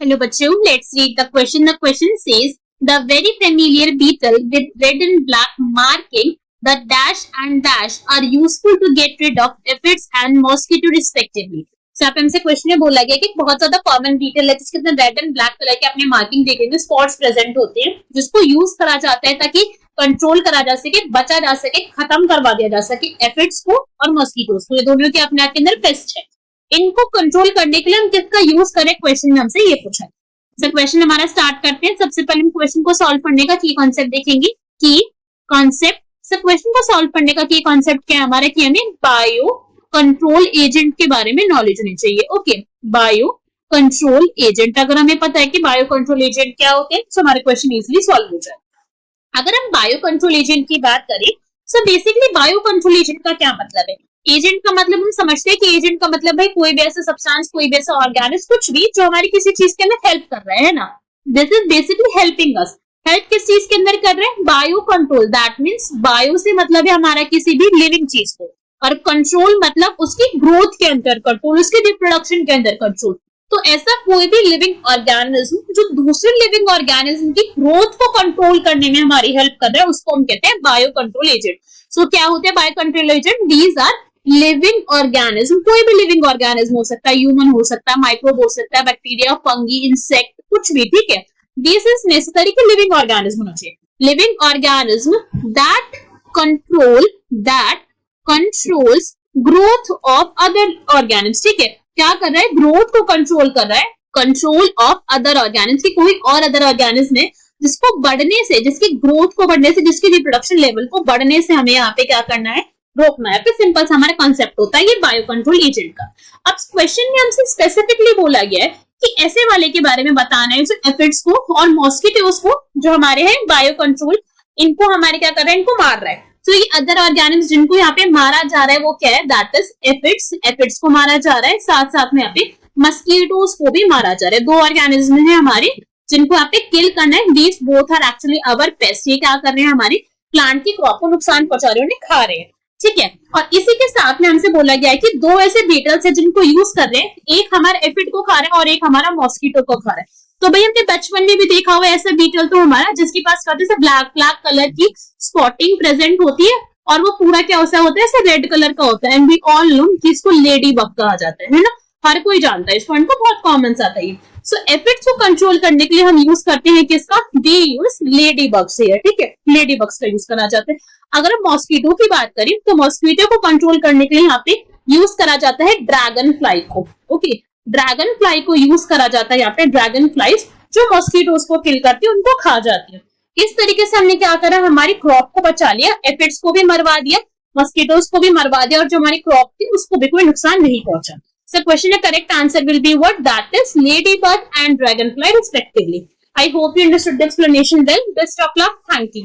Hello बच्चों, let's read the question. The question says, the very familiar beetle with red and black marking, the dash and dash are useful to get rid of aphids and mosquito respectively. So यहाँ पे हमसे question में बोला गया कि बहुत ज्यादा common beetle है जिसके अंदर रेड एंड ब्लैक कलर के अपने मार्किंग देखेंगे, स्पॉट्स प्रेजेंट होते हैं, जिसको यूज करा जाता है ताकि कंट्रोल करा जा सके, बचा जा सके, खत्म करवा दिया जा सके एफिड्स को और मॉस्किटोज को। ये दोनों के अपने आप के अंदर पेस्ट है। इनको कंट्रोल करने के लिए हम किसका यूज करें, क्वेश्चन में हमसे ये पूछा है। सर क्वेश्चन हमारा स्टार्ट करते हैं। सबसे पहले हम क्वेश्चन को सॉल्व करने का की कॉन्सेप्ट देखेंगे। की कॉन्सेप्ट, सर क्वेश्चन को सॉल्व करने का की कॉन्सेप्ट क्या है हमारा, कि हमें बायो कंट्रोल एजेंट के बारे में नॉलेज होनी चाहिए। ओके, बायो कंट्रोल एजेंट, अगर हमें पता है कि बायो कंट्रोल एजेंट क्या होते हैं तो हमारे क्वेश्चन इजिली सॉल्व हो जाए। अगर हम बायो कंट्रोल एजेंट की बात करें, so basically bio control agent का क्या मतलब है। एजेंट का मतलब हम समझते हैं कि एजेंट का मतलब भाई कोई भी ऐसा सब्सटेंस, कोई भी ऐसा ऑर्गेनिज्म, कुछ भी जो हमारी किसी चीज के अंदर हेल्प कर रहा है ना। This is basically helping us. Help किस चीज के अंदर कर रहे हैं, bio control. That means bio से मतलब है हमारा किसी भी लिविंग चीज को, और कंट्रोल मतलब उसकी ग्रोथ के अंदर कंट्रोल, उसके रिप्रोडक्शन के अंदर कंट्रोल। तो ऐसा कोई भी लिविंग ऑर्गेनिज्म जो दूसरे लिविंग ऑर्गेनिज्म की ग्रोथ को कंट्रोल करने में हमारी हेल्प कर रहा है, उसको हम कहते हैं बायो कंट्रोल एजेंट। सो क्या होते हैं bio control agent, these are living organism. कोई भी लिविंग ऑर्गेनिज्म हो सकता है, ह्यूमन हो सकता है, माइक्रोब हो सकता है, बैक्टीरिया, फंगी, इंसेक्ट, कुछ भी, ठीक है। दिस इज नेसेसरी कि लिविंग ऑर्गेनिज्म होना चाहिए। Living organism that controls growth of other organism, ठीक है। क्या कर रहा है, ग्रोथ को कंट्रोल कर रहा है, कंट्रोल ऑफ अदर ऑर्गेनिज्म, की कोई और अदर ऑर्गेनिज्म है जिसको बढ़ने से, जिसकी ग्रोथ को बढ़ने से, जिसकी रिप्रोडक्शन लेवल को बढ़ने से हमें यहाँ पे क्या करना है, रोकना है। तो सिंपल सा हमारा कॉन्सेप्ट होता है ये बायो कंट्रोल एजेंट का। अब क्वेश्चन में हमसे स्पेसिफिकली बोला गया है कि ऐसे वाले के बारे में बताना है जो एफिड्स को और मॉस्किटोज को, जो हमारे हैं बायो कंट्रोल, इनको हमारे क्या कर रहा है, इनको मार रहा है। तो ये अदर ऑर्गेनिज्म जिनको यहाँ पे मारा जा रहा है वो क्या है, दैट इज एफिड्स। एफिड्स को मारा जा रहा है, साथ साथ में यहाँ पे मस्कीटोज को भी मारा जा रहा है। दो ऑर्गेनिज्म है हमारे जिनको यहाँ पे किल करना है। These both are actually our pest. ये क्या कर रहे हैं, हमारी प्लांट की क्रॉप को नुकसान पहुंचा रहे हैं, उन्हें खा रहे हैं, ठीक है। और इसी के साथ में हमसे बोला गया है कि दो ऐसे बीटल्स है जिनको यूज कर रहे हैं, एक हमारा एफिड को खा रहा है और एक हमारा मॉस्किटो को खा रहा है। तो भाई हमने बचपन में भी देखा हुआ ऐसा बीटल तो हमारा जिसके पास ब्लैक कलर की स्पॉटिंग प्रेजेंट होती है और वो पूरा क्या होता है, ऐसे रेड कलर का होता है। एंड वी ऑल नो जिसको लेडी बग कहा जाता है ना, हर कोई जानता है इस पॉइंट को, बहुत कॉमन सा था ये। सो एफिड्स को कंट्रोल करने के लिए हम यूज करते हैं किसका, वी यूज लेडी बग्स है, ठीक है। लेडी बग्स का यूज करा जाता है। अगर हम मॉस्किटो की बात करें तो मॉस्किटो को कंट्रोल करने के लिए यहाँ पे यूज करा जाता है ड्रैगन फ्लाई को। ओके, ड्रैगन फ्लाई को यूज करा जाता है यहाँ पे। ड्रैगन फ्लाइज जो मॉस्किटोज को किल करती है, उनको खा जाती है। इस तरीके से हमने क्या करा, हमारी क्रॉप को बचा लिया, एफिड्स को भी मरवा दिया, मॉस्किटोज को भी मरवा दिया, और जो हमारी क्रॉप थी उसको भी कोई नुकसान नहीं पहुंचा। So question correct answer will be what? That is ladybug and dragonfly respectively. I hope you understood the explanation well. Best of luck. Thank you.